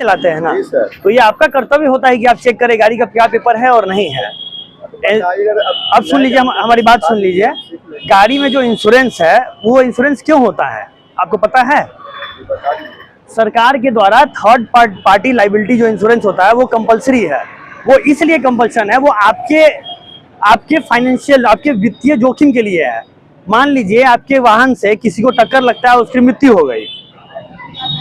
चलाते हैं ना, तो ये आपका कर्तव्य होता है कि आप चेक करें गाड़ी का क्या पेपर है और नहीं है। अब सुन लीजिए, हमारी बात सुन लीजिए। गाड़ी में जो इंश्योरेंस है वो इंश्योरेंस क्यों होता है आपको पता है? सरकार के द्वारा थर्ड पार्टी लाइबिलिटी जो इंश्योरेंस होता है वो कंपलसरी है। वो इसलिए कंपल्सन है, वो आपके फाइनेंशियल, आपके वित्तीय जोखिम के लिए है। मान लीजिए आपके वाहन से किसी को टक्कर लगता है, उसकी मृत्यु हो गई,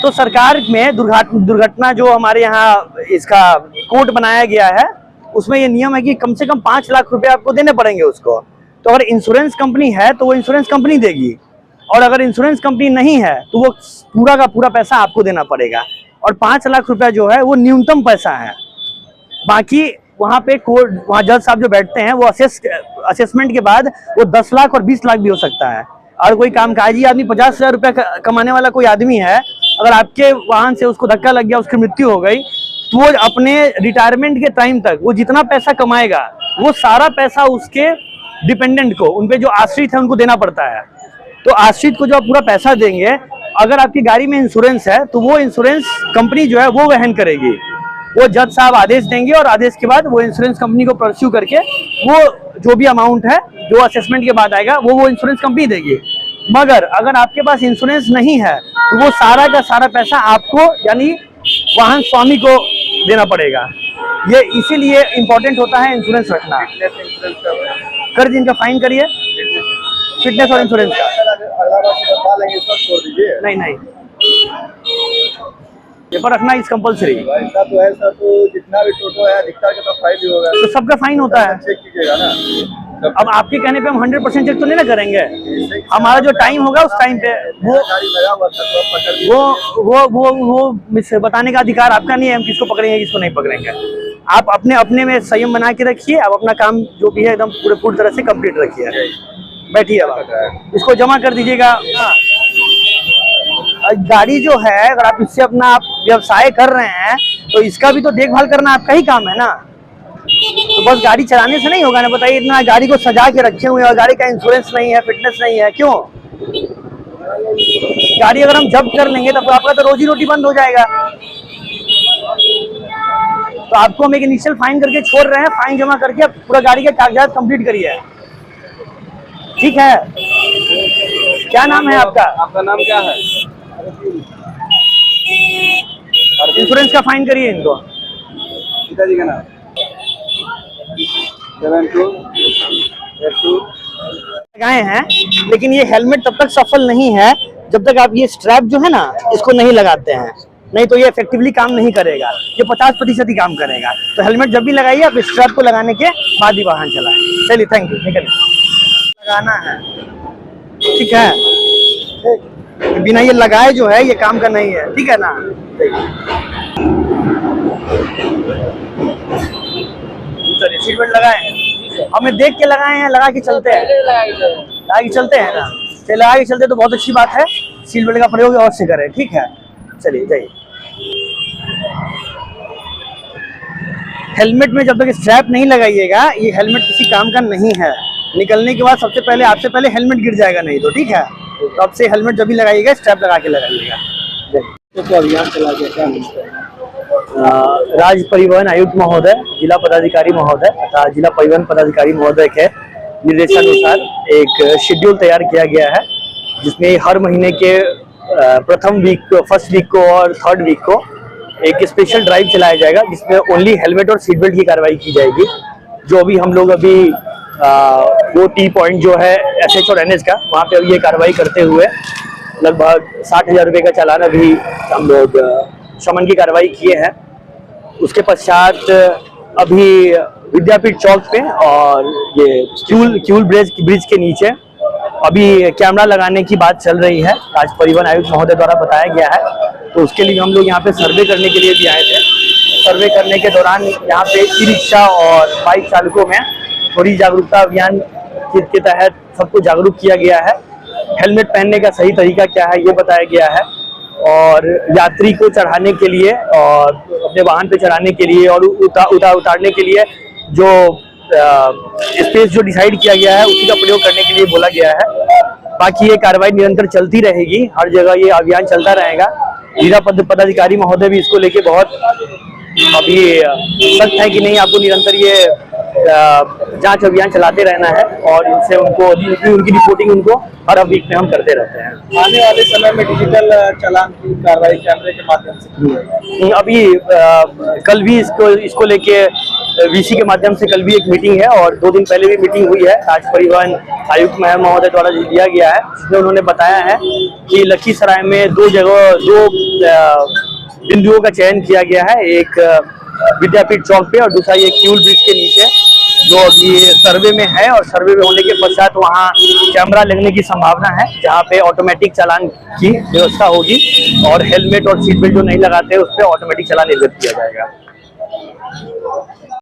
तो सरकार में दुर्घटना जो हमारे यहाँ इसका कोड बनाया गया है उसमें ये नियम है कि कम से कम 5 लाख रुपए आपको देने पड़ेंगे उसको। तो अगर इंश्योरेंस कंपनी है तो वो इंश्योरेंस कंपनी देगी, और अगर इंश्योरेंस कंपनी नहीं है तो वो पूरा का पूरा पैसा आपको देना पड़ेगा। और 5 लाख रुपया जो है वो न्यूनतम पैसा है। बाकी वहाँ पे कोर्ट, वहाँ जज साहब जो बैठते हैं वो असेसमेंट के बाद वो 10 लाख और 20 लाख भी हो सकता है। और कोई कामकाजी आदमी 50,000 रुपया कमाने वाला कोई आदमी है, अगर आपके वाहन से उसको धक्का लग गया, उसकी मृत्यु हो गई, तो वो अपने रिटायरमेंट के टाइम तक वो जितना पैसा कमाएगा वो सारा पैसा उसके डिपेंडेंट को, उनपे जो आश्रित है, उनको देना पड़ता है। तो आश्रित को जो आप पूरा पैसा देंगे, अगर आपकी गाड़ी में इंश्योरेंस है तो वो इंश्योरेंस कंपनी जो है वो वहन करेगी। वो जज साहब आदेश देंगे और आदेश के बाद वो इंश्योरेंस कंपनी को परस्यू करके वो जो भी अमाउंट है जो असेसमेंट के बाद आएगा वो इंश्योरेंस कंपनी देगी। मगर अगर आपके पास इंश्योरेंस नहीं है तो वो सारा का सारा पैसा आपको, यानी वाहन स्वामी को देना पड़ेगा। ये इसीलिए इम्पोर्टेंट होता है इंश्योरेंस रखना। कर दिन का फाइन करिए, फिटनेस और इंश्योरेंस का नहीं पेपर रखना इज कंपलसरी। ऐसा तो है सर, तो जितना भी टोटो है अधिकतर का तो फाइन भी होगा, तो सबका फाइन होता है। चेक कीजिएगा ना। अब आपके कहने पे हम 100% चेक तो नहीं ना करेंगे। हमारा जो टाइम होगा उस टाइम पे वो बताने का अधिकार आपका नहीं है, हम किसको पकड़ेंगे किसको नहीं पकड़ेंगे। आप अपने में संयम बना के रखिए, आप अपना काम जो भी है एकदम पूरी तरह से कंप्लीट रखिए। बैठिए, अब इसको जमा कर दीजिएगा। गाड़ी जो है अगर आप इससे अपना आप व्यवसाय कर रहे हैं तो इसका भी तो देखभाल करना आपका ही काम है ना। तो बस गाड़ी चलाने से नहीं होगा ना। बताइए, इतना गाड़ी को सजा के रखे हुए और गाड़ी का इंश्योरेंस नहीं है, फिटनेस नहीं है, क्यों? गाड़ी अगर हम जब्त कर लेंगे तब तो आपका तो रोजी रोटी बंद हो जाएगा। तो आपको हम एक इनिशियल फाइन करके छोड़ रहे हैं, फाइन जमा करके पूरा गाड़ी के कागजात कंप्लीट करिए, ठीक है? क्या नाम है आपका? आपका नाम क्या है? इंश्योरेंस का फाइन करिए इनको। पिताजी का नाम 7282 लगाए हैं, लेकिन ये हेलमेट तब तक सफल नहीं है जब तक आप ये स्ट्रैप जो है ना इसको नहीं लगाते हैं, नहीं तो ये इफेक्टिवली काम नहीं करेगा। ये 50% ही काम करेगा। तो हेलमेट जब भी लगाइए आप स्ट्रैप को लगाने के बाद ही वाहन चलाएं। चलिए, थैंक यू। निकलिए, लगाना है, ठीक है? बिना ये लगाए जो है ये काम का नहीं है, ठीक है ना? चलिए, सीट बेल्ट लगाए हैं, हमें देख के लगाए हैं, लगा के चलते हैं, लगा के चलते हैं ना। चलिए, लगा के चलते तो बहुत अच्छी बात है। सीट बेल्ट का प्रयोग अवश्य करें, ठीक है? चलिए, जाइए। हेलमेट में जब तक स्ट्रैप नहीं लगाइएगा, ये हेलमेट किसी काम का नहीं है। निकलने के बाद सबसे पहले आपसे पहले हेलमेट गिर जाएगा, नहीं तो, ठीक है? तो अब से हेलमेट जब भी लगाइएगा स्ट्रैप लगा के लगाइएगा। तो अभियान चला गया, क्या मिलता है? राज्य परिवहन आयुक्त महोदय, जिला पदाधिकारी महोदय तथा जिला परिवहन पदाधिकारी महोदय के निर्देशानुसार एक शेड्यूल तैयार किया गया है, जिसमें हर महीने के प्रथम वीक को, फर्स्ट वीक को और थर्ड वीक को एक स्पेशल ड्राइव चलाया जाएगा, जिसमें ओनली हेलमेट और सीट बेल्ट की कार्रवाई की जाएगी। जो भी हम लोग अभी वो टी पॉइंट जो है एसएच और एनएच का, वहाँ पे अभी ये कार्रवाई करते हुए लगभग 60,000 रुपये का चालान अभी हम लोग समन की कार्रवाई किए हैं। उसके पश्चात अभी विद्यापीठ चौक पे और ये क्यूल ब्रिज के नीचे अभी कैमरा लगाने की बात चल रही है, राज्य परिवहन आयुक्त महोदय द्वारा बताया गया है। तो उसके लिए हम लोग यहाँ पे सर्वे करने के लिए भी आए थे। सर्वे करने के दौरान यहाँ पे ई रिक्शा और बाइक चालकों में थोड़ी जागरूकता अभियान के तहत सबको जागरूक किया गया है। हेलमेट पहनने का सही तरीका क्या है ये बताया गया है, और यात्री को चढ़ाने के लिए और अपने वाहन पे चढ़ाने के लिए और उतारने के लिए जो स्पेस जो डिसाइड किया गया है उसी का प्रयोग करने के लिए बोला गया है। बाकी ये कार्रवाई निरंतर चलती रहेगी, हर जगह ये अभियान चलता रहेगा। जिला पदाधिकारी महोदय भी इसको लेके बहुत अभी सख्त है कि नहीं, आपको निरंतर ये जांच अभियान चलाते रहना है और इनसे उनकी रिपोर्टिंग उनको हर वीक में हम करते रहते हैं। आने वाले समय में डिजिटल चालान की कार्रवाई कैमरे के माध्यम से की जाएगी। अभी कल भी इसको लेके वीसी के माध्यम से कल भी एक मीटिंग है और 2 दिन पहले भी मीटिंग हुई है। राज्य परिवहन आयुक्त महोदय द्वारा दिया गया है, जिसमें उन्होंने बताया है कि लखीसराय में 2 बिंदुओं का चयन किया गया है, एक विद्यापीठ चौक पे और दूसरा ये क्यूल ब्रिज के नीचे, जो अभी सर्वे में है और सर्वे में होने के पश्चात वहाँ कैमरा लगने की संभावना है, जहाँ पे ऑटोमेटिक चालान की व्यवस्था होगी और हेलमेट और सीट बेल्ट जो नहीं लगाते उस पर ऑटोमेटिक चालान निर्गत किया जाएगा।